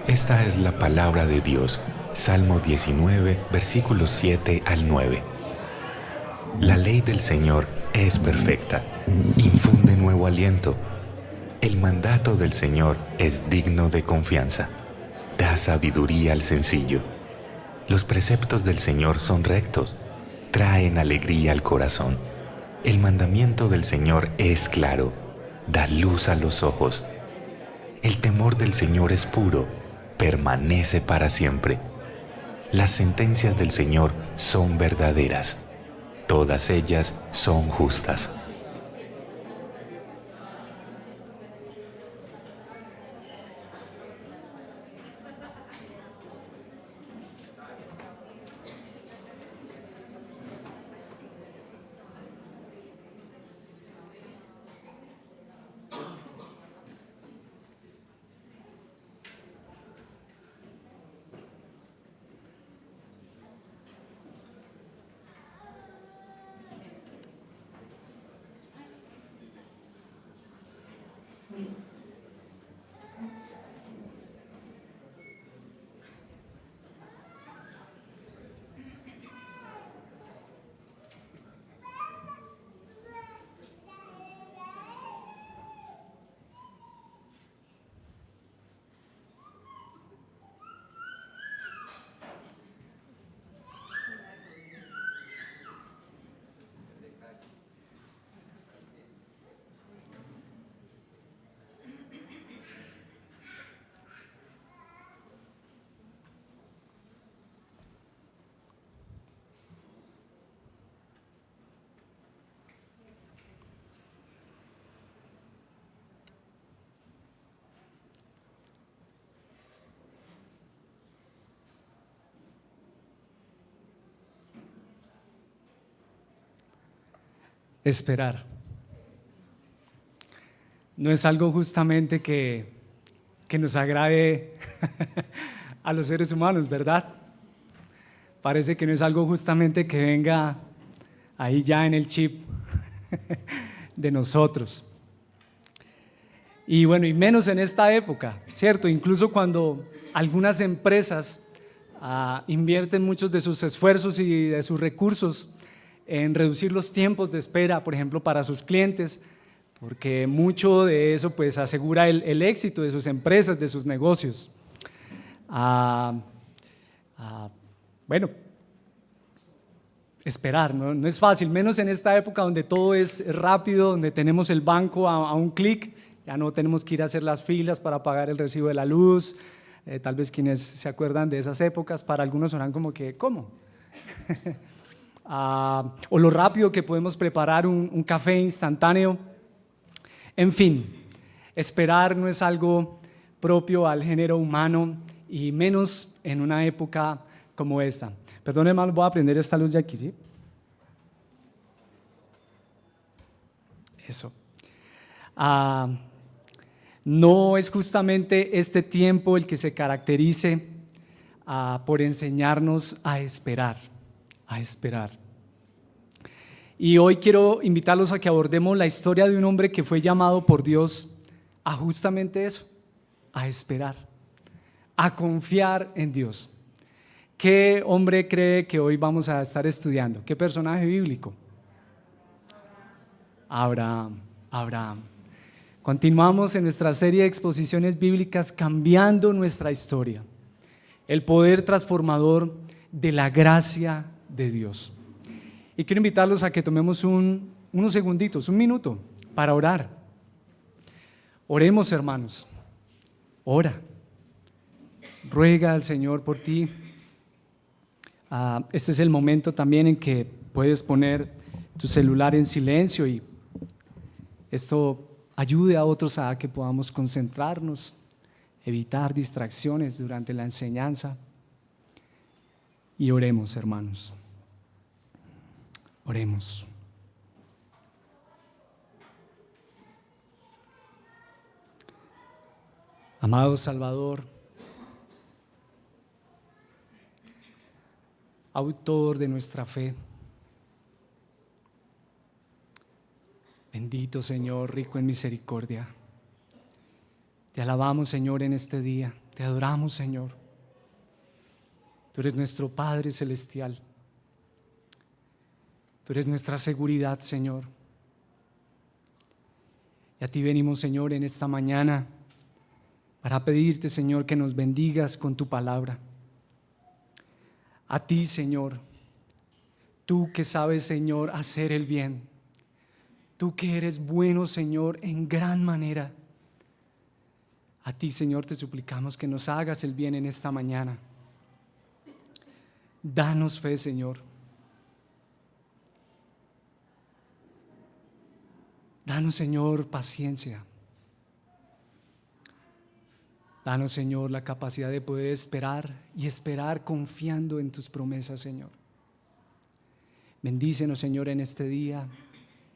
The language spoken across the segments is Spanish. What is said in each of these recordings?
Esta es la palabra de Dios. Salmo 19, versículos 7 al 9. La ley del Señor es perfecta, infunde nuevo aliento. El mandato del Señor es digno de confianza, da sabiduría al sencillo. Los preceptos del Señor son rectos, traen alegría al corazón. El mandamiento del Señor es claro, da luz a los ojos. El temor del Señor es puro, permanece para siempre. Las sentencias del Señor son verdaderas, todas ellas son justas. Esperar. No es algo justamente que nos agrade a los seres humanos, ¿verdad? Parece que no es algo justamente que venga ahí ya en el chip de nosotros. Y bueno, y menos en esta época, ¿cierto? Incluso cuando algunas empresas invierten muchos de sus esfuerzos y de sus recursos en reducir los tiempos de espera, por ejemplo, para sus clientes, porque mucho de eso pues asegura el éxito de sus empresas, de sus negocios. Bueno, esperar, ¿no? Es fácil, menos en esta época donde todo es rápido, donde tenemos el banco a un clic, ya no tenemos que ir a hacer las filas para pagar el recibo de la luz. Tal vez quienes se acuerdan de esas épocas, para algunos sonarán como que, ¿cómo? O lo rápido que podemos preparar un café instantáneo. En fin, esperar no es algo propio al género humano y menos en una época como esta. Perdón, hermano, voy a prender esta luz de aquí, ¿sí? Eso. No es justamente este tiempo el que se caracterice por enseñarnos a esperar, a esperar. Y hoy quiero invitarlos a que abordemos la historia de un hombre que fue llamado por Dios a justamente eso, a esperar, a confiar en Dios. ¿Qué hombre cree que hoy vamos a estar estudiando? ¿Qué personaje bíblico? Abraham, Abraham. Continuamos en nuestra serie de exposiciones bíblicas cambiando nuestra historia, el poder transformador de la gracia de Dios. Y quiero invitarlos a que tomemos unos segunditos, un minuto para orar. Oremos, hermanos. Ora. Ruega al Señor por ti. Este es el momento también en que puedes poner tu celular en silencio y esto ayude a otros a que podamos concentrarnos, evitar distracciones durante la enseñanza. Y oremos, hermanos. Oremos. Amado Salvador, autor de nuestra fe, bendito Señor, rico en misericordia, te alabamos, Señor, en este día, Te adoramos, Señor. Tú eres nuestro Padre Celestial. Tú eres nuestra seguridad, Señor. Y a ti venimos, Señor, en esta mañana para pedirte, Señor, que nos bendigas con tu palabra. A ti, Señor, tú que sabes, Señor, hacer el bien. Tú que eres bueno, Señor, en gran manera. A ti, Señor, te suplicamos que nos hagas el bien en esta mañana. Danos fe, Señor. Danos, Señor, paciencia. Danos, Señor, la capacidad de poder esperar y esperar confiando en tus promesas, Señor. Bendícenos, Señor, en este día.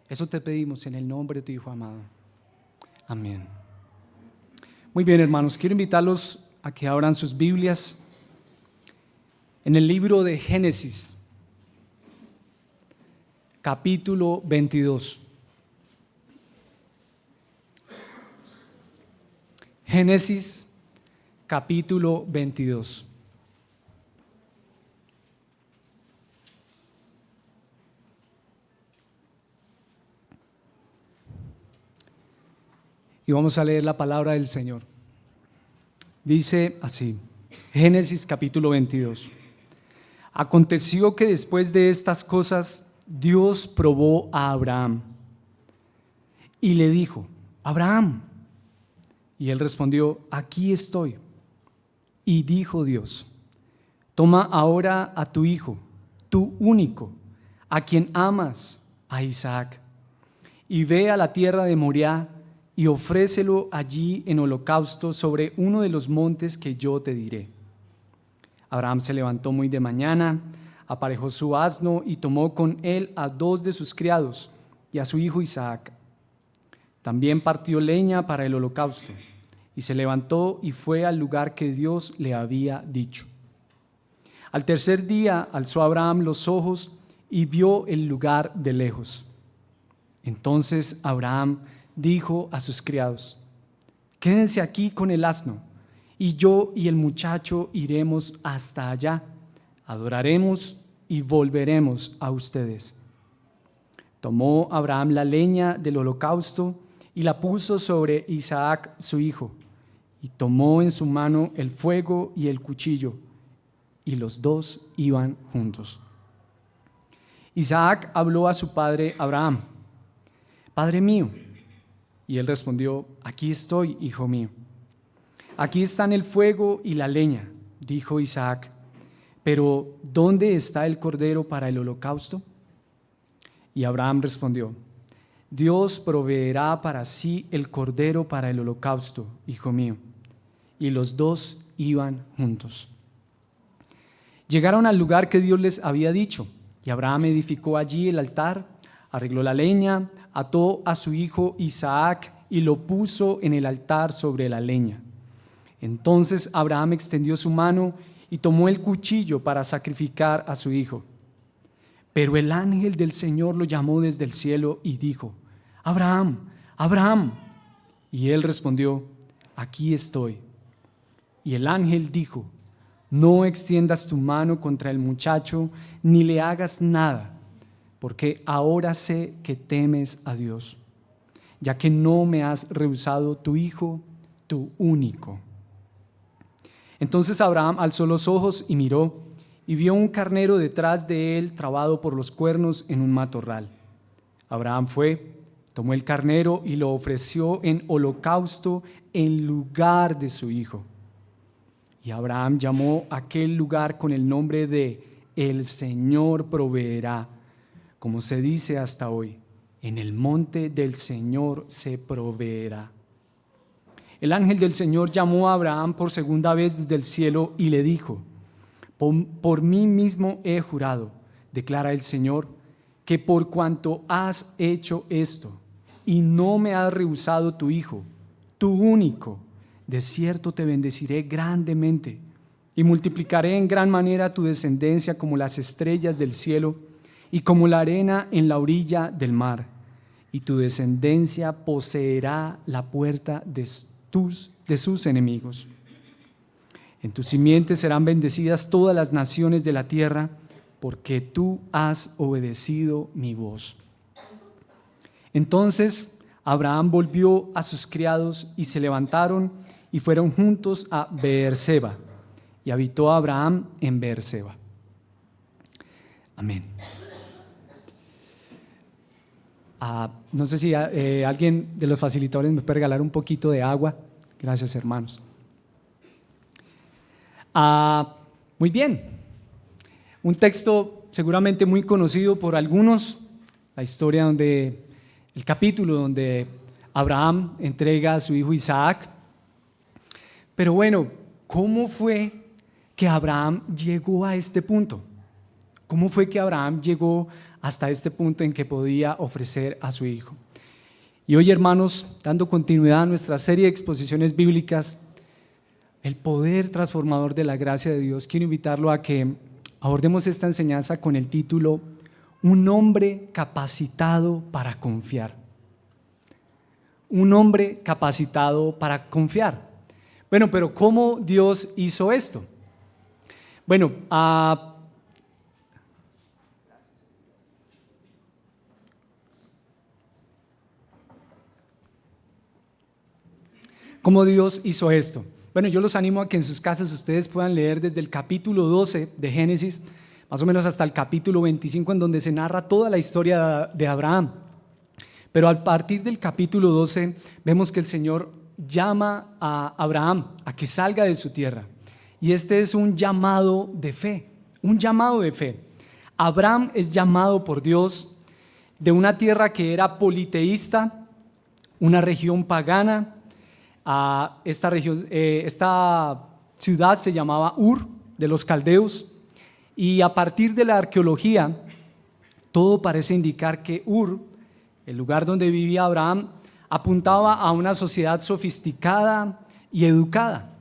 Eso te pedimos en el nombre de tu Hijo amado. Amén. Muy bien, hermanos, quiero invitarlos a que abran sus Biblias en el libro de Génesis, capítulo 22. Génesis, capítulo 22. Y vamos a leer la palabra del Señor. Dice así, Génesis capítulo 22. Aconteció que después de estas cosas, Dios probó a Abraham y le dijo: Abraham. Y él respondió: aquí estoy. Y dijo Dios: toma ahora a tu hijo, tu único, a quien amas, a Isaac, y ve a la tierra de Moriah y ofrécelo allí en holocausto sobre uno de los montes que yo te diré. Abraham se levantó muy de mañana, aparejó su asno y tomó con él a 2 de sus criados y a su hijo Isaac. También partió leña para el holocausto y se levantó y fue al lugar que Dios le había dicho. Al tercer día alzó Abraham los ojos y vio el lugar de lejos. Entonces Abraham dijo a sus criados: quédense aquí con el asno, y yo y el muchacho iremos hasta allá, adoraremos y volveremos a ustedes. Tomó Abraham la leña del holocausto y la puso sobre Isaac su hijo, y tomó en su mano el fuego y el cuchillo, y los dos iban juntos. Isaac habló a su padre Abraham: Padre mío. Y él respondió: aquí estoy, hijo mío. Aquí están el fuego y la leña, dijo Isaac, pero ¿dónde está el cordero para el holocausto? Y Abraham respondió: Dios proveerá para sí el cordero para el holocausto, hijo mío. Y los dos iban juntos. Llegaron al lugar que Dios les había dicho, y Abraham edificó allí el altar, arregló la leña, ató a su hijo Isaac y lo puso en el altar sobre la leña. Entonces Abraham extendió su mano y tomó el cuchillo para sacrificar a su hijo. Pero el ángel del Señor lo llamó desde el cielo y dijo: Abraham, Abraham. Y él respondió: aquí estoy. Y el ángel dijo: no extiendas tu mano contra el muchacho, ni le hagas nada, porque ahora sé que temes a Dios, ya que no me has rehusado tu hijo, tu único. Entonces Abraham alzó los ojos y miró, y vio un carnero detrás de él trabado por los cuernos en un matorral. Abraham fue, tomó el carnero y lo ofreció en holocausto en lugar de su hijo. Y Abraham llamó a aquel lugar con el nombre de El Señor proveerá, como se dice hasta hoy: en el monte del Señor se proveerá. El ángel del Señor llamó a Abraham por segunda vez desde el cielo y le dijo: por mí mismo he jurado, declara el Señor, que por cuanto has hecho esto y no me has rehusado tu hijo, tu único, de cierto te bendeciré grandemente y multiplicaré en gran manera tu descendencia como las estrellas del cielo y como la arena en la orilla del mar, y tu descendencia poseerá la puerta de sus enemigos. En tu simiente serán bendecidas todas las naciones de la tierra, porque tú has obedecido mi voz. Entonces Abraham volvió a sus criados y se levantaron y fueron juntos a Beerseba, y habitó Abraham en Beerseba. Amén. No sé si alguien de los facilitadores me puede regalar un poquito de agua. Gracias, hermanos. Muy bien. Un texto seguramente muy conocido por algunos, la historia el capítulo donde Abraham entrega a su hijo Isaac. Pero bueno, ¿cómo fue que Abraham llegó a este punto? ¿Cómo fue que Abraham llegó hasta este punto en que podía ofrecer a su hijo? Y hoy, hermanos, dando continuidad a nuestra serie de exposiciones bíblicas, el poder transformador de la gracia de Dios, quiero invitarlo a que abordemos esta enseñanza con el título Un hombre capacitado para confiar. Un hombre capacitado para confiar. Bueno, pero ¿cómo Dios hizo esto? Bueno, ¿cómo Dios hizo esto? Bueno, yo los animo a que en sus casas ustedes puedan leer desde el capítulo 12 de Génesis, más o menos hasta el capítulo 25, en donde se narra toda la historia de Abraham. Pero a partir del capítulo 12 vemos que el Señor llama a Abraham a que salga de su tierra. Y este es un llamado de fe, un llamado de fe. Abraham es llamado por Dios de una tierra que era politeísta, una región pagana. Esta ciudad se llamaba Ur de los caldeos, y a partir de la arqueología todo parece indicar que Ur, el lugar donde vivía Abraham, apuntaba a una sociedad sofisticada y educada.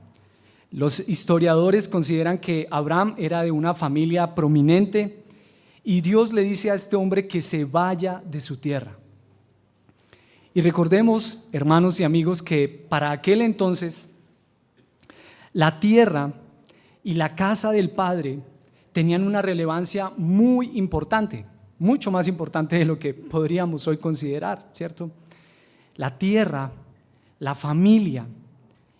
Los historiadores consideran que Abraham era de una familia prominente y Dios le dice a este hombre que se vaya de su tierra. Y recordemos, hermanos y amigos, que para aquel entonces la tierra y la casa del Padre tenían una relevancia muy importante, mucho más importante de lo que podríamos hoy considerar, ¿cierto? La tierra, la familia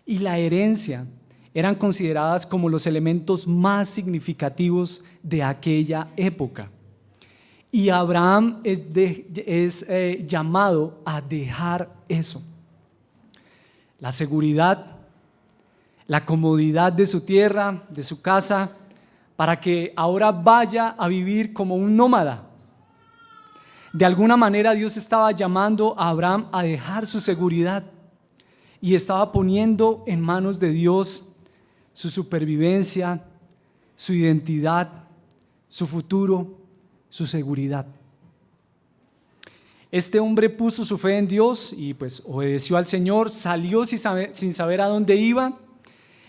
y la herencia eran consideradas como los elementos más significativos de aquella época. Y Abraham es llamado a dejar eso. La seguridad, la comodidad de su tierra, de su casa, para que ahora vaya a vivir como un nómada. De alguna manera Dios estaba llamando a Abraham a dejar su seguridad y estaba poniendo en manos de Dios su supervivencia, su identidad, su futuro, su seguridad. Este hombre puso su fe en Dios y pues obedeció al Señor, salió sin saber a dónde iba.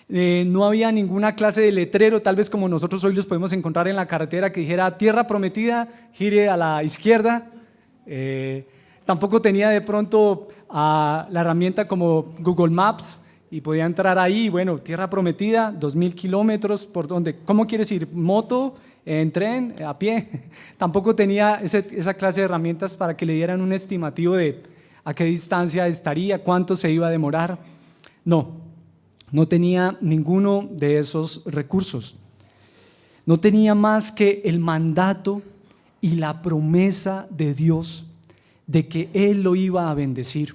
No había ninguna clase de letrero, tal vez como nosotros hoy los podemos encontrar en la carretera, que dijera tierra prometida, gire a la izquierda. Tampoco tenía de pronto la herramienta como Google Maps y podía entrar ahí, bueno, tierra prometida, 2,000 kilómetros, ¿por dónde? ¿Cómo quieres ir? ¿Moto? ¿En tren? ¿A pie? Tampoco tenía esa clase de herramientas para que le dieran un estimativo de a qué distancia estaría, cuánto se iba a demorar. No tenía ninguno de esos recursos. No tenía más que el mandato y la promesa de Dios de que Él lo iba a bendecir,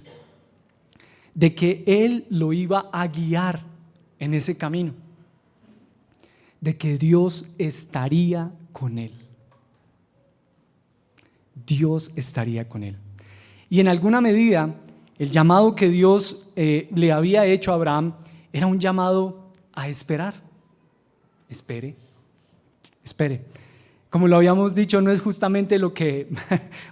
de que Él lo iba a guiar en ese camino, de que Dios estaría con él. Dios estaría con él. Y en alguna medida, el llamado que Dios le había hecho a Abraham era un llamado a esperar. Espere. Como lo habíamos dicho, no es justamente lo que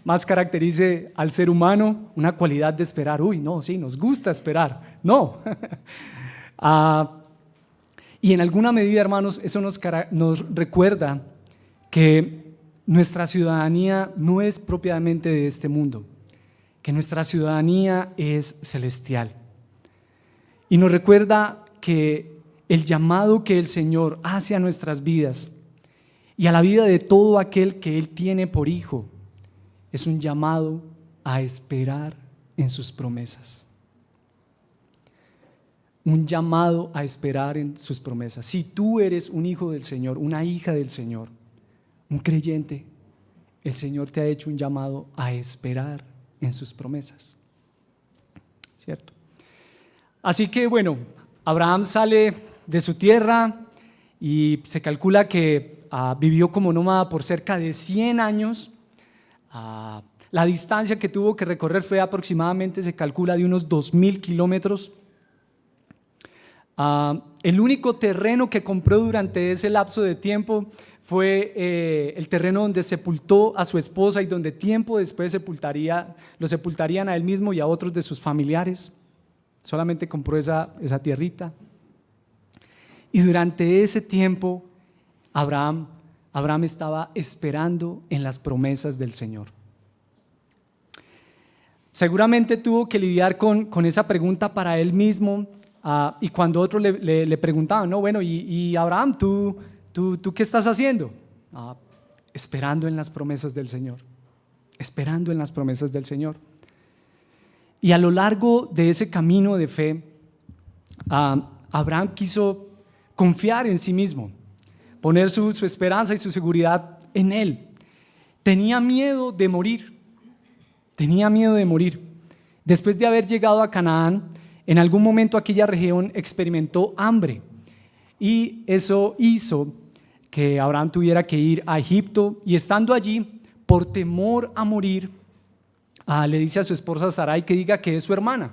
más caracterice al ser humano, una cualidad de esperar. Sí, nos gusta esperar. No. Y en alguna medida, hermanos, eso nos recuerda que nuestra ciudadanía no es propiamente de este mundo, que nuestra ciudadanía es celestial. Y nos recuerda que el llamado que el Señor hace a nuestras vidas y a la vida de todo aquel que Él tiene por hijo es un llamado a esperar en sus promesas. Un llamado a esperar en sus promesas. Si tú eres un hijo del Señor, una hija del Señor, un creyente, el Señor te ha hecho un llamado a esperar en sus promesas. ¿Cierto? Así que bueno, Abraham sale de su tierra y se calcula que vivió como nómada por cerca de 100 años. La distancia que tuvo que recorrer fue aproximadamente, se calcula, de unos 2.000 kilómetros. El único terreno que compró durante ese lapso de tiempo fue el terreno donde sepultó a su esposa y donde tiempo después lo sepultarían a él mismo y a otros de sus familiares. Solamente compró esa tierrita. Y durante ese tiempo Abraham estaba esperando en las promesas del Señor. Seguramente tuvo que lidiar con esa pregunta para él mismo. Y cuando otros le preguntaban, no, bueno, y Abraham, ¿tú qué estás haciendo? Esperando en las promesas del Señor, esperando en las promesas del Señor. Y a lo largo de ese camino de fe, Abraham quiso confiar en sí mismo, poner su esperanza y su seguridad en Él. Tenía miedo de morir, Después de haber llegado a Canaán, en algún momento aquella región experimentó hambre y eso hizo que Abraham tuviera que ir a Egipto, y estando allí, por temor a morir, le dice a su esposa Sarai que diga que es su hermana.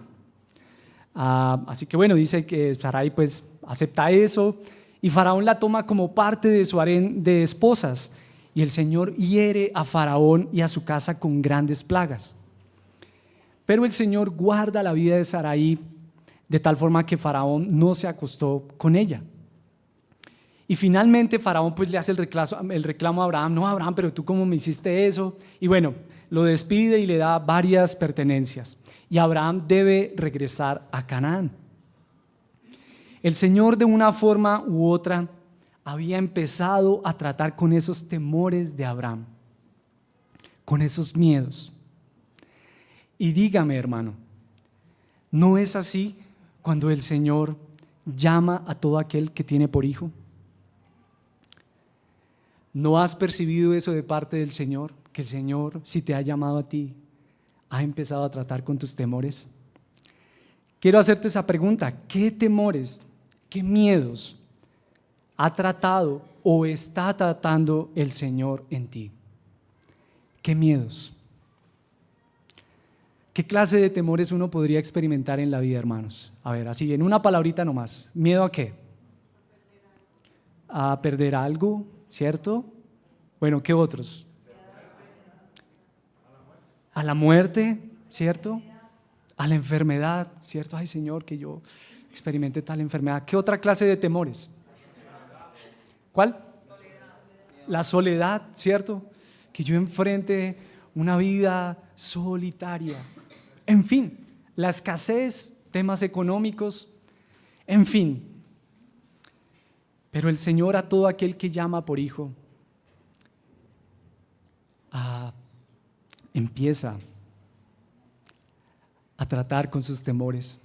Así que bueno, dice que Sarai pues acepta eso y Faraón la toma como parte de su harén de esposas, y el Señor hiere a Faraón y a su casa con grandes plagas. Pero el Señor guarda la vida de Sarai de tal forma que Faraón no se acostó con ella. Y finalmente Faraón pues le hace el reclamo a Abraham: no, Abraham, pero tú ¿cómo me hiciste eso? Y bueno, lo despide y le da varias pertenencias. Y Abraham debe regresar a Canaán. El Señor, de una forma u otra, había empezado a tratar con esos temores de Abraham, con esos miedos. Y dígame, hermano, ¿no es así cuando el Señor llama a todo aquel que tiene por hijo? ¿No has percibido eso de parte del Señor? Que el Señor, si te ha llamado a ti, ha empezado a tratar con tus temores. Quiero hacerte esa pregunta: ¿qué temores, qué miedos ha tratado o está tratando el Señor en ti? ¿Qué miedos? ¿Qué clase de temores uno podría experimentar en la vida, hermanos? A ver, así en una palabrita nomás. ¿Miedo a qué? A perder algo, ¿cierto? Bueno, ¿qué otros? A la muerte, ¿cierto? A la enfermedad, ¿cierto? Ay, Señor, que yo experimente tal enfermedad. ¿Qué otra clase de temores? ¿Cuál? La soledad, ¿cierto? Que yo enfrente una vida solitaria. En fin, la escasez, temas económicos, en fin. Pero el Señor, a todo aquel que llama por hijo, empieza a tratar con sus temores,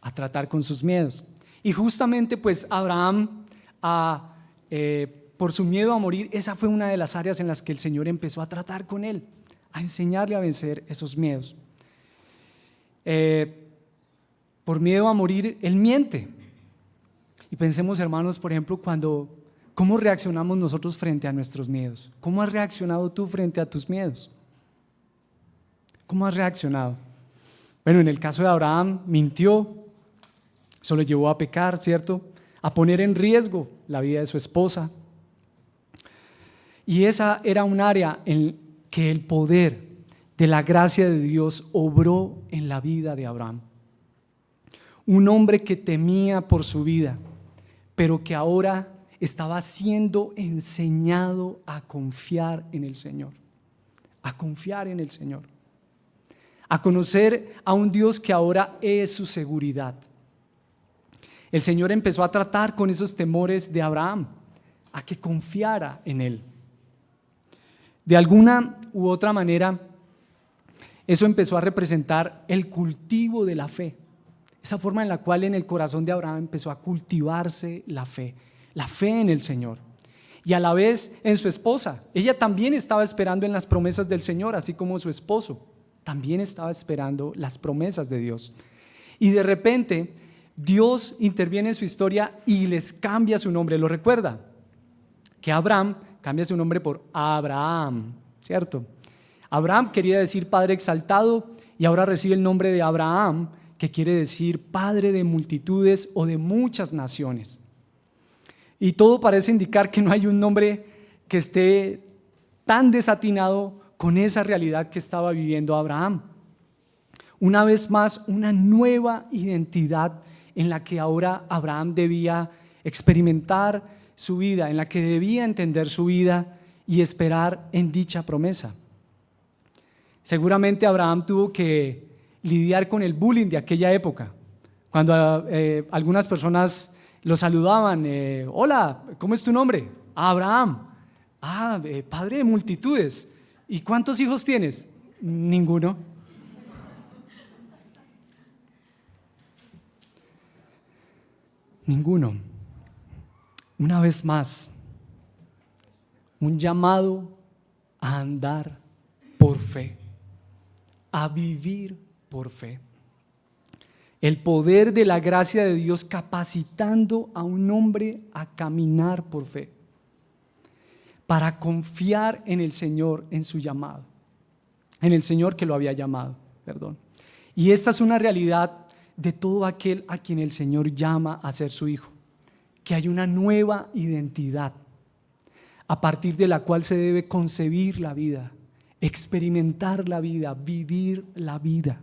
a tratar con sus miedos. Y justamente pues Abraham, por su miedo a morir, esa fue una de las áreas en las que el Señor empezó a tratar con él, a enseñarle a vencer esos miedos. Por miedo a morir, él miente. Y pensemos, hermanos, por ejemplo, ¿cómo reaccionamos nosotros frente a nuestros miedos? ¿Cómo has reaccionado tú frente a tus miedos? ¿Cómo has reaccionado? Bueno, en el caso de Abraham, mintió, eso lo llevó a pecar, ¿cierto? A poner en riesgo la vida de su esposa. Y esa era un área en que el poder de la gracia de Dios obró en la vida de Abraham. Un hombre que temía por su vida, pero que ahora estaba siendo enseñado a confiar en el Señor, a confiar en el Señor, a conocer a un Dios que ahora es su seguridad. El Señor empezó a tratar con esos temores de Abraham, a que confiara en Él. De alguna u otra manera, eso empezó a representar el cultivo de la fe, esa forma en la cual en el corazón de Abraham empezó a cultivarse la fe en el Señor. Y a la vez en su esposa, ella también estaba esperando en las promesas del Señor, así como su esposo también estaba esperando las promesas de Dios. Y de repente Dios interviene en su historia y les cambia su nombre. ¿Lo recuerda? Que Abraham cambia su nombre por Abraham, ¿cierto? Abraham quería decir padre exaltado y ahora recibe el nombre de Abraham, que quiere decir padre de multitudes o de muchas naciones. Y todo parece indicar que no hay un nombre que esté tan desatinado con esa realidad que estaba viviendo Abraham. Una vez más, una nueva identidad en la que ahora Abraham debía experimentar su vida, en la que debía entender su vida y esperar en dicha promesa. Seguramente Abraham tuvo que lidiar con el bullying de aquella época, cuando algunas personas lo saludaban, hola, ¿cómo es tu nombre? Abraham. Padre de multitudes. ¿Y cuántos hijos tienes? Ninguno. Ninguno. Una vez más, un llamado a andar por fe, a vivir por fe. El poder de la gracia de Dios capacitando a un hombre a caminar por fe, para confiar en el Señor, en su llamado, en el Señor que lo había llamado, perdón. Y esta es una realidad de todo aquel a quien el Señor llama a ser su hijo, que hay una nueva identidad a partir de la cual se debe concebir la vida, experimentar la vida, vivir la vida.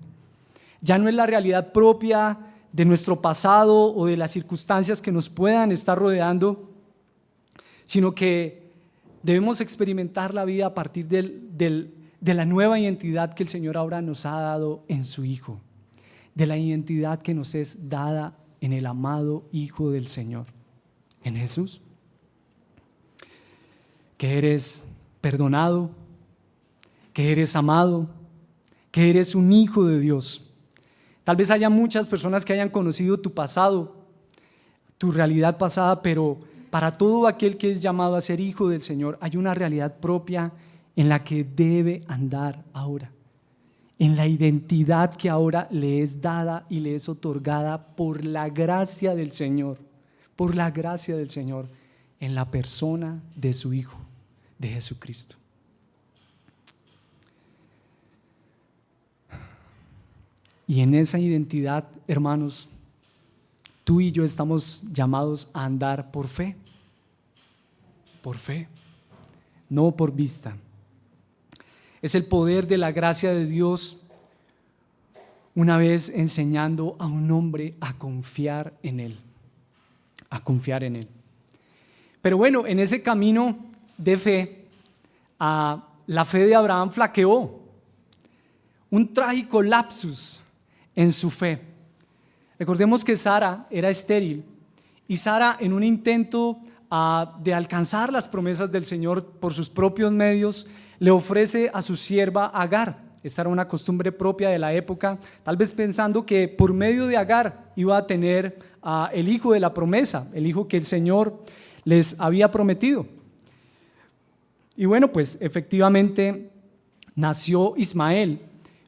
Ya no es la realidad propia de nuestro pasado o de las circunstancias que nos puedan estar rodeando, sino que debemos experimentar la vida a partir de la nueva identidad que el Señor ahora nos ha dado en su Hijo, de la identidad que nos es dada en el amado Hijo del Señor, en Jesús. Que eres perdonado, que eres amado, que eres un hijo de Dios. Tal vez haya muchas personas que hayan conocido tu pasado, tu realidad pasada, pero para todo aquel que es llamado a ser hijo del Señor hay una realidad propia en la que debe andar ahora, en la identidad que ahora le es dada y le es otorgada por la gracia del Señor, en la persona de su Hijo, de Jesucristo. Y en esa identidad, hermanos, tú y yo estamos llamados a andar por fe, no por vista. Es el poder de la gracia de Dios una vez enseñando a un hombre a confiar en Él, Pero bueno, en ese camino de fe, la fe de Abraham flaqueó, un trágico lapsus en su fe. Recordemos que Sara era estéril y Sara, en un intento de alcanzar las promesas del Señor por sus propios medios, le ofrece a su sierva Agar. Esta era una costumbre propia de la época, tal vez pensando que por medio de Agar iba a tener el hijo de la promesa, el hijo que el Señor les había prometido. Y bueno, pues efectivamente nació Ismael,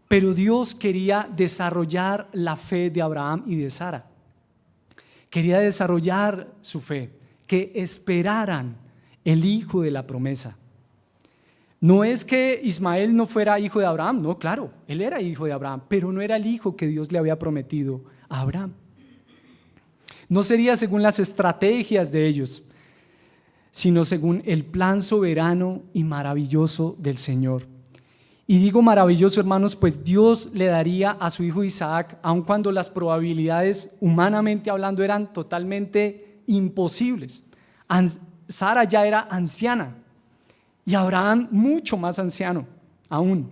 pero Dios quería desarrollar la fe de Abraham y de Sara. Quería desarrollar su fe, que esperaran el hijo de la promesa. No es que Ismael no fuera hijo de Abraham, no, claro, él era hijo de Abraham, pero no era el hijo que Dios le había prometido a Abraham. No sería según las estrategias de ellos, sino según el plan soberano y maravilloso del Señor. Y digo maravilloso, hermanos, pues Dios le daría a su hijo Isaac, aun cuando las probabilidades, humanamente hablando, eran totalmente imposibles. Sara ya era anciana y Abraham mucho más anciano aún.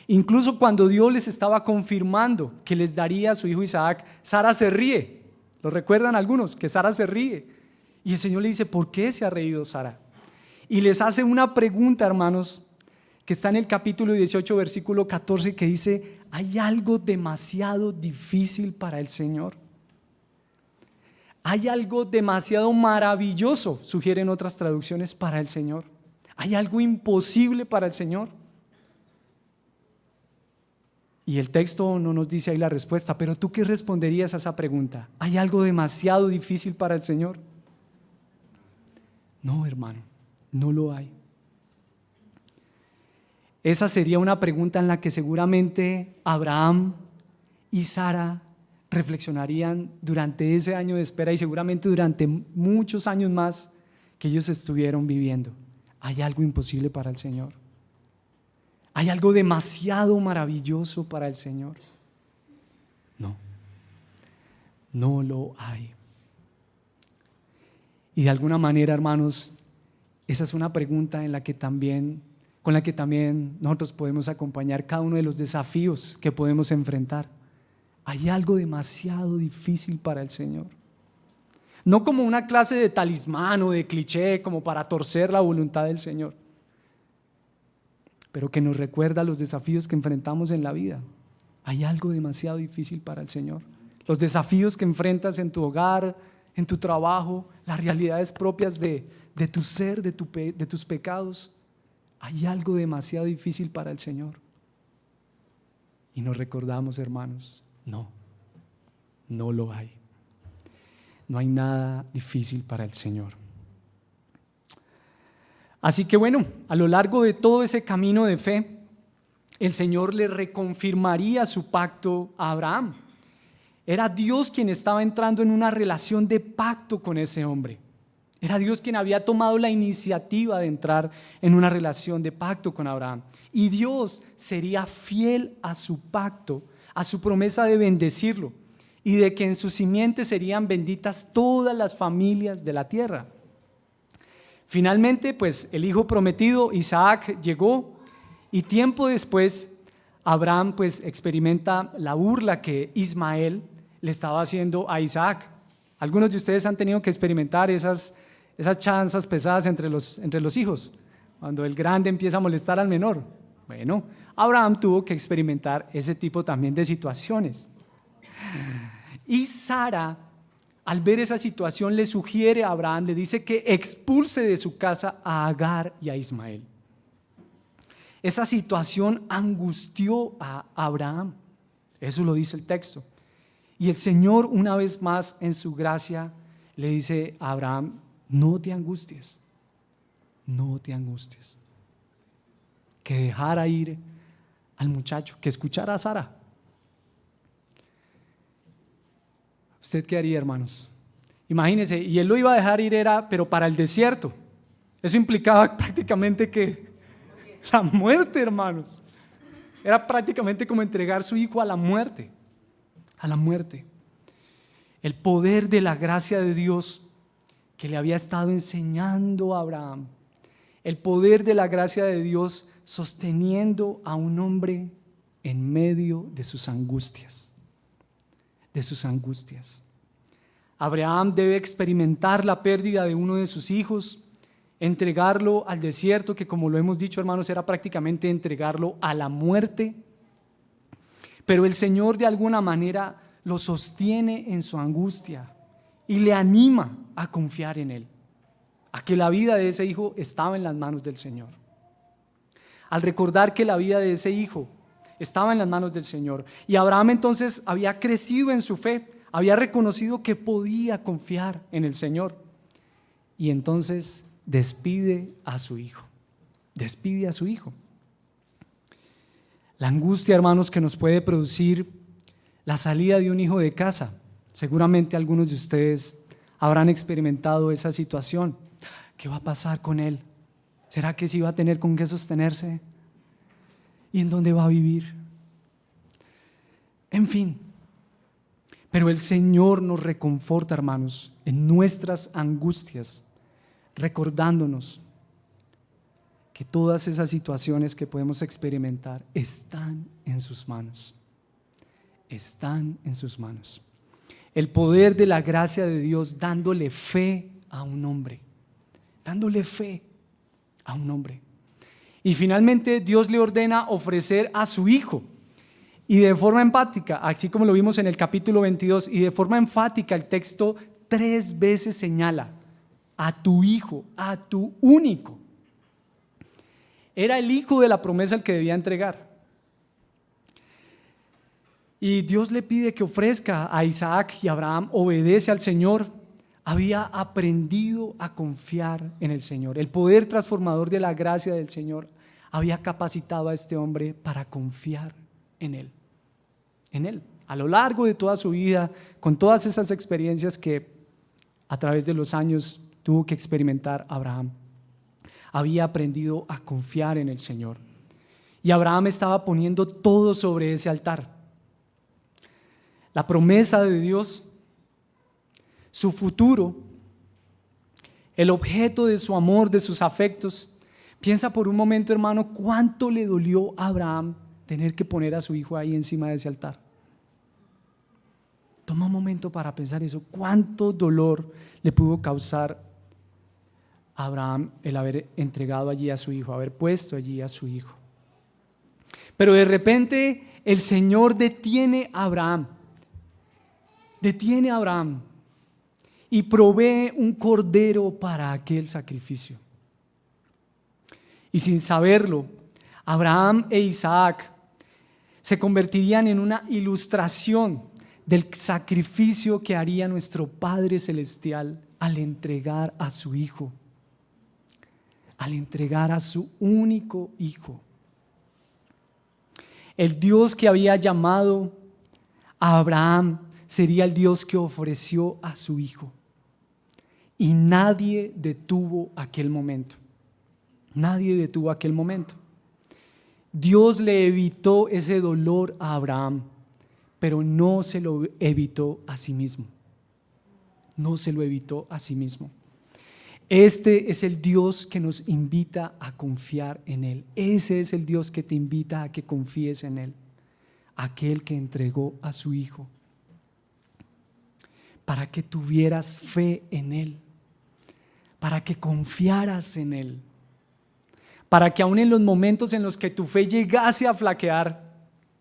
Incluso cuando Dios les estaba confirmando que les daría a su hijo Isaac, Sara se ríe ¿Lo recuerdan algunos? Que Sara se ríe. Y el Señor le dice, ¿por qué se ha reído Sara? Y les hace una pregunta, hermanos, que está en el capítulo 18, versículo 14, que dice, ¿hay algo demasiado difícil para el Señor? ¿Hay algo demasiado maravilloso, sugieren otras traducciones, para el Señor? ¿Hay algo imposible para el Señor? Y el texto no nos dice ahí la respuesta, pero ¿tú qué responderías a esa pregunta? ¿Hay algo demasiado difícil para el Señor? No, hermano, no lo hay. Esa sería una pregunta en la que seguramente Abraham y Sara reflexionarían durante ese año de espera y seguramente durante muchos años más que ellos estuvieron viviendo. ¿Hay algo imposible para el Señor? ¿Hay algo demasiado maravilloso para el Señor? No, no lo hay. Y de alguna manera, hermanos, esa es una pregunta con la que también nosotros podemos acompañar cada uno de los desafíos que podemos enfrentar. ¿Hay algo demasiado difícil para el Señor? No como una clase de talismán o de cliché, como para torcer la voluntad del Señor, pero que nos recuerda los desafíos que enfrentamos en la vida. ¿Hay algo demasiado difícil para el Señor? Los desafíos que enfrentas en tu hogar, en tu trabajo, las realidades propias de tu ser, de tus pecados. ¿Hay algo demasiado difícil para el Señor? Y nos recordamos, hermanos, no lo hay. No hay nada difícil para el Señor. Así que bueno, a lo largo de todo ese camino de fe, el Señor le reconfirmaría su pacto a Abraham. Era Dios quien estaba entrando en una relación de pacto con ese hombre. Era Dios quien había tomado la iniciativa de entrar en una relación de pacto con Abraham. Y Dios sería fiel a su pacto, a su promesa de bendecirlo y de que en su simiente serían benditas todas las familias de la tierra. Finalmente, pues el hijo prometido, Isaac, llegó y tiempo después Abraham pues experimenta la burla que Ismael le estaba haciendo a Isaac. Algunos de ustedes han tenido que experimentar esas chanzas pesadas entre los hijos, cuando el grande empieza a molestar al menor. Bueno, Abraham tuvo que experimentar ese tipo también de situaciones. Y Sara, al ver esa situación, le sugiere a Abraham, le dice que expulse de su casa a Agar y a Ismael. Esa situación angustió a Abraham, eso lo dice el texto. Y el Señor, una vez más en su gracia, le dice a Abraham, no te angusties, que dejara ir al muchacho, que escuchara a Sara. ¿Usted qué haría, hermanos? Imagínense, y él lo iba a dejar ir pero para el desierto. Eso implicaba prácticamente que la muerte, hermanos. Era prácticamente como entregar su hijo a la muerte. El poder de la gracia de Dios que le había estado enseñando a Abraham. El poder de la gracia de Dios sosteniendo a un hombre en medio de sus angustias. Abraham debe experimentar la pérdida de uno de sus hijos, entregarlo al desierto, que como lo hemos dicho, hermanos, era prácticamente entregarlo a la muerte. Pero el Señor de alguna manera lo sostiene en su angustia y le anima a confiar en Él, a que la vida de ese hijo estaba en las manos del Señor. Al recordar que la vida de ese hijo estaba en las manos del Señor, y Abraham entonces había crecido en su fe, había reconocido que podía confiar en el Señor, y entonces despide a su hijo. La angustia, hermanos, que nos puede producir la salida de un hijo de casa. Seguramente algunos de ustedes habrán experimentado esa situación. ¿Qué va a pasar con él? ¿Será que sí va a tener con qué sostenerse? ¿Y en dónde va a vivir? En fin, pero el Señor nos reconforta, hermanos, en nuestras angustias, recordándonos que todas esas situaciones que podemos experimentar están en sus manos. El poder de la gracia de Dios dándole fe a un hombre. Dándole fe a un hombre. Y finalmente Dios le ordena ofrecer a su hijo. Y de forma empática, así como lo vimos en el capítulo 22, y de forma enfática el texto 3 veces señala a tu hijo, a tu único. Era el hijo de la promesa el que debía entregar. Y Dios le pide que ofrezca a Isaac, y Abraham obedece al Señor. Había aprendido a confiar en el Señor. El poder transformador de la gracia del Señor había capacitado a este hombre para confiar en Él. En Él. A lo largo de toda su vida, con todas esas experiencias que a través de los años tuvo que experimentar Abraham, había aprendido a confiar en el Señor. Y Abraham estaba poniendo todo sobre ese altar. La promesa de Dios, su futuro, el objeto de su amor, de sus afectos. Piensa por un momento, hermano, cuánto le dolió a Abraham tener que poner a su hijo ahí encima de ese altar. Toma un momento para pensar eso. Cuánto dolor le pudo causar a Abraham el haber entregado allí a su hijo, haber puesto allí a su hijo. Pero de repente el Señor detiene a Abraham. Detiene a Abraham y provee un cordero para aquel sacrificio. Y sin saberlo, Abraham e Isaac se convertirían en una ilustración del sacrificio que haría nuestro Padre Celestial al entregar a su Hijo, al entregar a su único Hijo. El Dios que había llamado a Abraham sería el Dios que ofreció a su Hijo. Y nadie detuvo aquel momento. Nadie detuvo aquel momento. Dios le evitó ese dolor a Abraham, pero no se lo evitó a sí mismo. No se lo evitó a sí mismo. Este es el Dios que nos invita a confiar en Él. Ese es el Dios que te invita a que confíes en Él. Aquel que entregó a su Hijo para que tuvieras fe en Él, para que confiaras en Él, para que aún en los momentos en los que tu fe llegase a flaquear,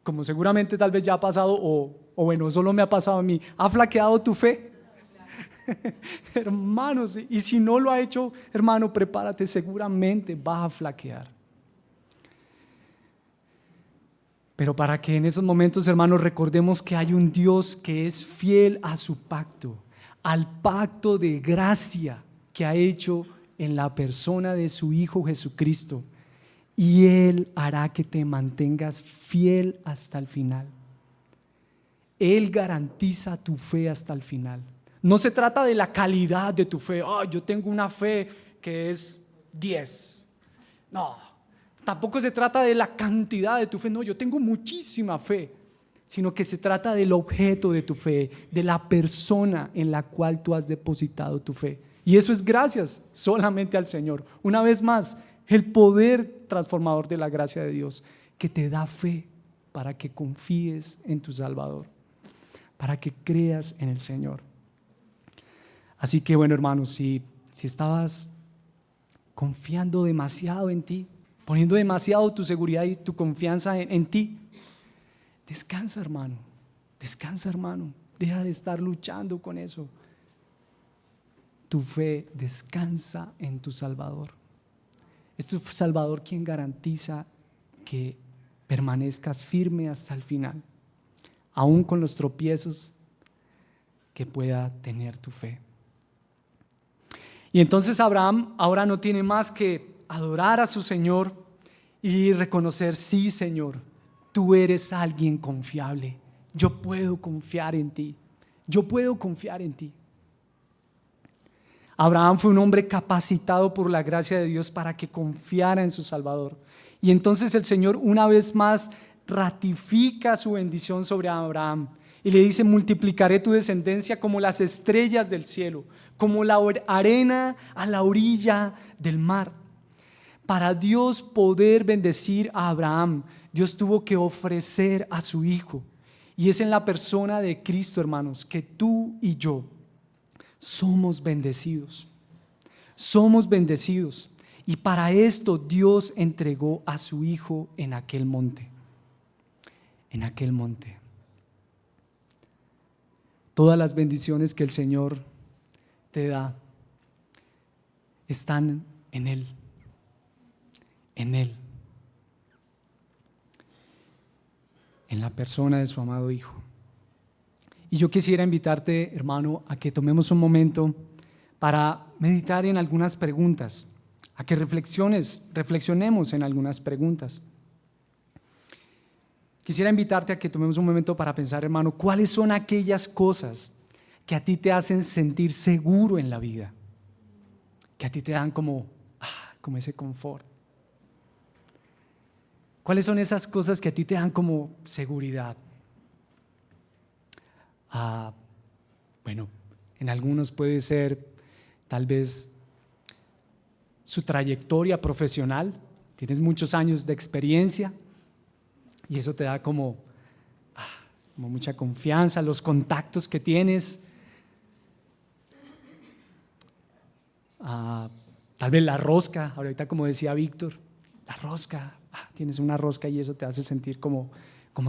como seguramente tal vez ya ha pasado, o bueno, solo me ha pasado a mí, ¿ha flaqueado tu fe? Hermanos, y si no lo ha hecho, hermano, prepárate, seguramente va a flaquear. Pero para que en esos momentos, hermanos, recordemos que hay un Dios que es fiel a su pacto, al pacto de gracia que ha hecho en la persona de su Hijo Jesucristo, y Él hará que te mantengas fiel hasta el final. Él garantiza tu fe hasta el final. No se trata de la calidad de tu fe. Yo tengo una fe que es 10. No. Tampoco se trata de la cantidad de tu fe. No, yo tengo muchísima fe. Sino que se trata del objeto de tu fe, de la persona en la cual tú has depositado tu fe. Y eso es gracias solamente al Señor. Una vez más, el poder transformador de la gracia de Dios que te da fe para que confíes en tu Salvador, para que creas en el Señor. Así que bueno, hermanos, si estabas confiando demasiado en ti, poniendo demasiado tu seguridad y tu confianza en ti, descansa, hermano, deja de estar luchando con eso. Tu fe descansa en tu Salvador. Es tu Salvador quien garantiza que permanezcas firme hasta el final, aún con los tropiezos que pueda tener tu fe. Y entonces Abraham ahora no tiene más que adorar a su Señor y reconocer: sí, Señor, tú eres alguien confiable. Yo puedo confiar en ti. Yo puedo confiar en ti. Abraham fue un hombre capacitado por la gracia de Dios para que confiara en su Salvador. Y entonces el Señor una vez más ratifica su bendición sobre Abraham y le dice: multiplicaré tu descendencia como las estrellas del cielo, como la arena a la orilla del mar. Para Dios poder bendecir a Abraham, Dios tuvo que ofrecer a su hijo. Y es en la persona de Cristo, hermanos, que tú y yo somos bendecidos. Somos bendecidos. Y para esto Dios entregó a su Hijo en aquel monte. En aquel monte. Todas las bendiciones que el Señor te da están en Él. En Él. En la persona de su amado Hijo. Y yo quisiera invitarte, hermano, a que tomemos un momento para meditar en algunas preguntas, a que reflexionemos en algunas preguntas. Quisiera invitarte a que tomemos un momento para pensar, hermano, ¿cuáles son aquellas cosas que a ti te hacen sentir seguro en la vida? Que a ti te dan como ese confort. ¿Cuáles son esas cosas que a ti te dan como seguridad? Bueno, en algunos puede ser tal vez su trayectoria profesional. Tienes muchos años de experiencia y eso te da como mucha confianza, los contactos que tienes. Tal vez la rosca, ahorita como decía Víctor, la rosca, tienes una rosca y eso te hace sentir como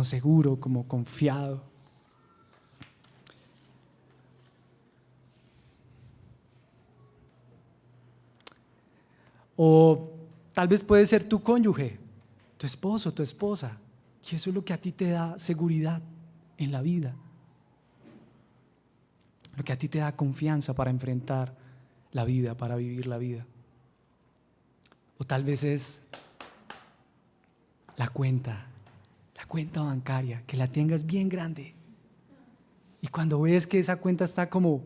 seguro, como confiado. O tal vez puede ser tu cónyuge, tu esposo, tu esposa, y eso es lo que a ti te da seguridad en la vida, lo que a ti te da confianza para enfrentar la vida, para vivir la vida. O tal vez es la cuenta bancaria, que la tengas bien grande. Y cuando ves que esa cuenta está como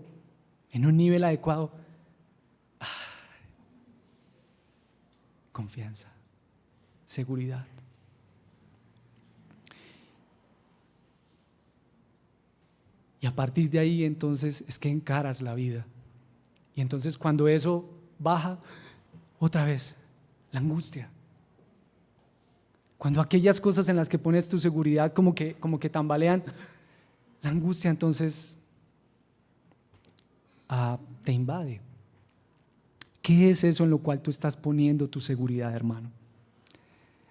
en un nivel adecuado, confianza, seguridad. Y a partir de ahí entonces es que encaras la vida. Y entonces cuando eso baja, otra vez, la angustia. Cuando aquellas cosas en las que pones tu seguridad como que tambalean, la angustia entonces te invade. ¿Qué es eso en lo cual tú estás poniendo tu seguridad, hermano?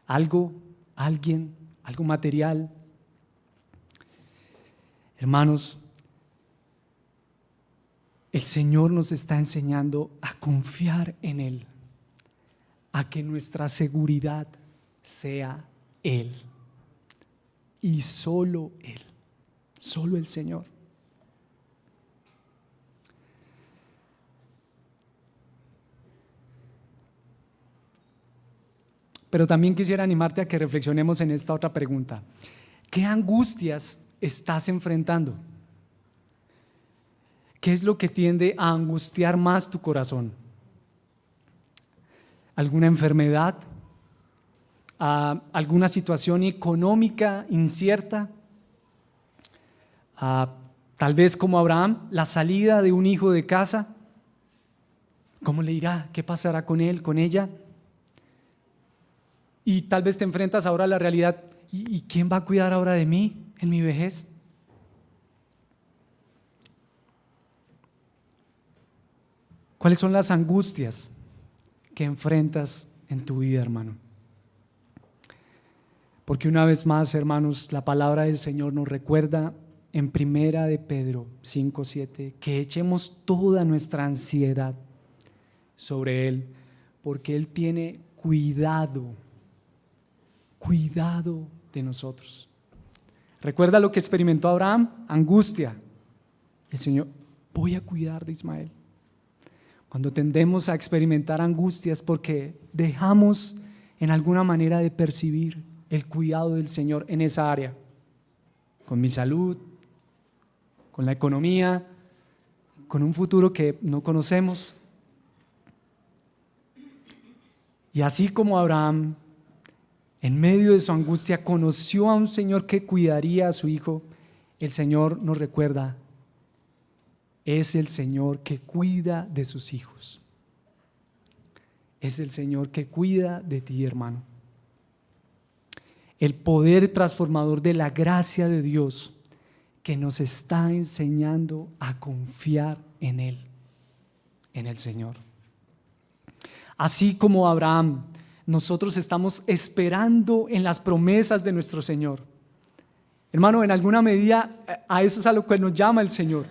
¿Algo, alguien, algo material? Hermanos, el Señor nos está enseñando a confiar en Él, a que nuestra seguridad sea Él y solo Él, solo el Señor. Pero también quisiera animarte a que reflexionemos en esta otra pregunta. ¿Qué angustias estás enfrentando? ¿Qué es lo que tiende a angustiar más tu corazón? ¿Alguna enfermedad? ¿Alguna situación económica incierta? Tal vez como Abraham, la salida de un hijo de casa. ¿Cómo le irá? ¿Qué pasará con él, con ella? Y tal vez te enfrentas ahora a la realidad, ¿y quién va a cuidar ahora de mí en mi vejez? ¿Cuáles son las angustias que enfrentas en tu vida, hermano? Porque una vez más, hermanos, la palabra del Señor nos recuerda en 1 de Pedro 5:7 que echemos toda nuestra ansiedad sobre Él, porque Él tiene cuidado de nosotros. ¿Recuerda lo que experimentó Abraham? Angustia. El Señor, voy a cuidar de Ismael. Cuando tendemos a experimentar angustias porque dejamos en alguna manera de percibir el cuidado del Señor en esa área, con mi salud, con la economía, con un futuro que no conocemos. Y así como Abraham, en medio de su angustia, conoció a un Señor que cuidaría a su hijo, el Señor nos recuerda, es el Señor que cuida de sus hijos. Es el Señor que cuida de ti, hermano. El poder transformador de la gracia de Dios que nos está enseñando a confiar en Él, en el Señor. Así como Abraham, nosotros estamos esperando en las promesas de nuestro Señor. Hermano, en alguna medida a eso es a lo que nos llama el Señor.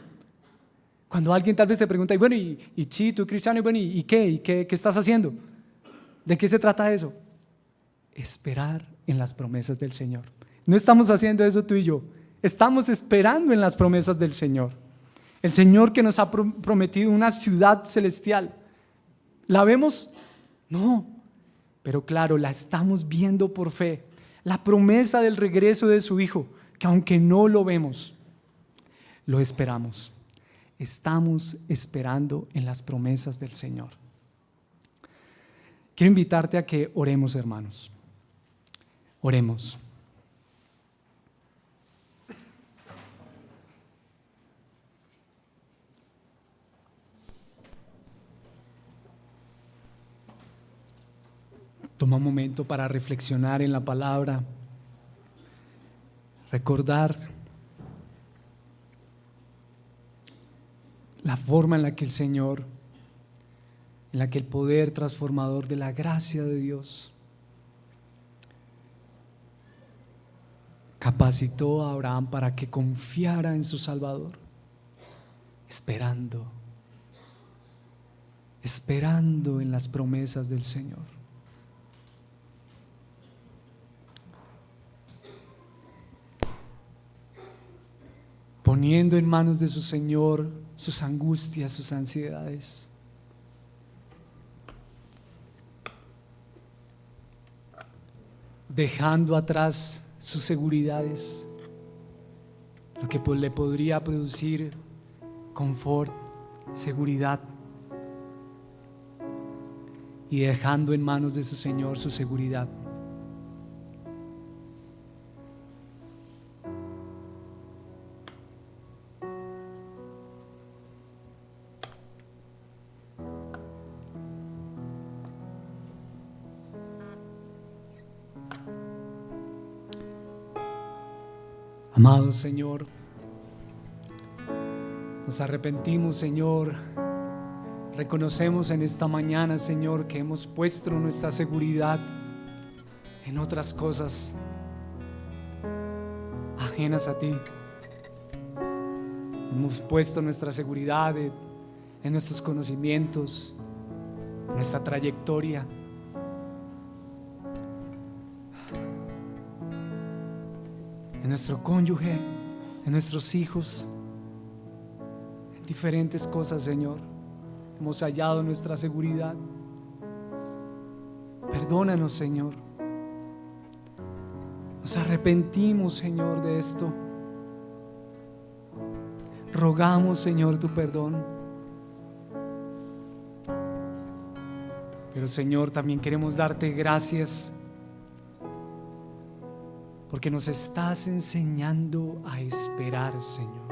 Cuando alguien tal vez te pregunta, y bueno, y sí, tú cristiano, y bueno, ¿y qué? ¿Y qué estás haciendo? ¿De qué se trata eso? Esperar en las promesas del Señor. No estamos haciendo eso tú y yo. Estamos esperando en las promesas del Señor. El Señor que nos ha prometido una ciudad celestial. ¿La vemos? No. Pero claro, la estamos viendo por fe. La promesa del regreso de su Hijo, que aunque no lo vemos, lo esperamos. Estamos esperando en las promesas del Señor. Quiero invitarte a que oremos, hermanos. Oremos. Toma un momento para reflexionar en la palabra, recordar la forma en la que el Señor, en la que el poder transformador de la gracia de Dios capacitó a Abraham para que confiara en su Salvador, esperando en las promesas del Señor. Poniendo en manos de su Señor sus angustias, sus ansiedades. Dejando atrás sus seguridades, lo que le podría producir confort, seguridad, y dejando en manos de su Señor su seguridad. Amado Señor, nos arrepentimos, Señor. Reconocemos en esta mañana, Señor, que hemos puesto nuestra seguridad en otras cosas ajenas a ti. Hemos puesto nuestra seguridad en nuestros conocimientos, en nuestra trayectoria. En nuestro cónyuge, en nuestros hijos, en diferentes cosas, Señor. Hemos hallado nuestra seguridad. Perdónanos, Señor. Nos arrepentimos, Señor, de esto. Rogamos, Señor, tu perdón. Pero, Señor, también queremos darte gracias porque nos estás enseñando a esperar, Señor.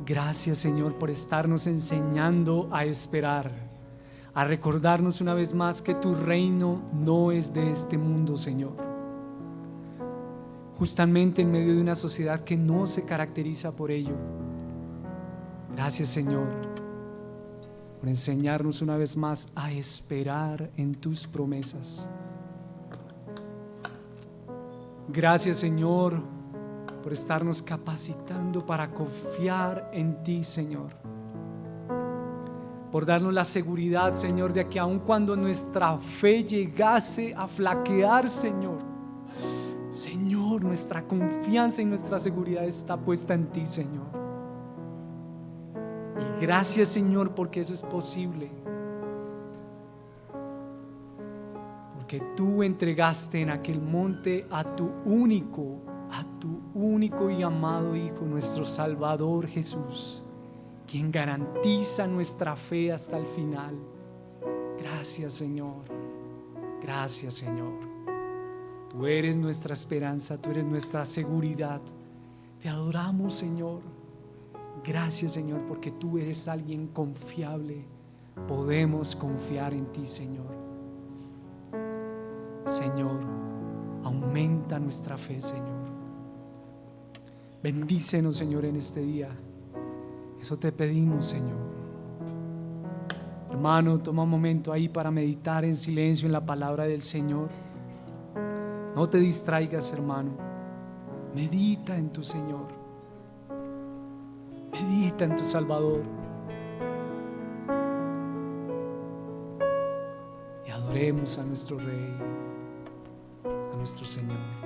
Gracias, Señor, por estarnos enseñando a esperar, a recordarnos una vez más que tu reino no es de este mundo, Señor. Justamente en medio de una sociedad que no se caracteriza por ello. Gracias, Señor, por enseñarnos una vez más a esperar en tus promesas. Gracias, Señor, por estarnos capacitando para confiar en ti, Señor. Por darnos la seguridad, Señor, de que aun cuando nuestra fe llegase a flaquear, Señor, nuestra confianza y nuestra seguridad está puesta en ti, Señor. Y gracias, Señor, porque eso es posible. Porque tú entregaste en aquel monte a tu único y amado Hijo, nuestro Salvador Jesús, quien garantiza nuestra fe hasta el final. Gracias, Señor. Gracias, Señor. Tú eres nuestra esperanza, tú eres nuestra seguridad. Te adoramos, Señor. Gracias, Señor, porque tú eres alguien confiable. Podemos confiar en ti, Señor. Señor, aumenta nuestra fe, Señor. Bendícenos, Señor, en este día. Eso te pedimos, Señor. Hermano, toma un momento ahí para meditar en silencio en la palabra del Señor. No te distraigas, hermano. Medita en tu Señor. Medita en tu Salvador. Y adoremos a nuestro Rey, a nuestro Señor.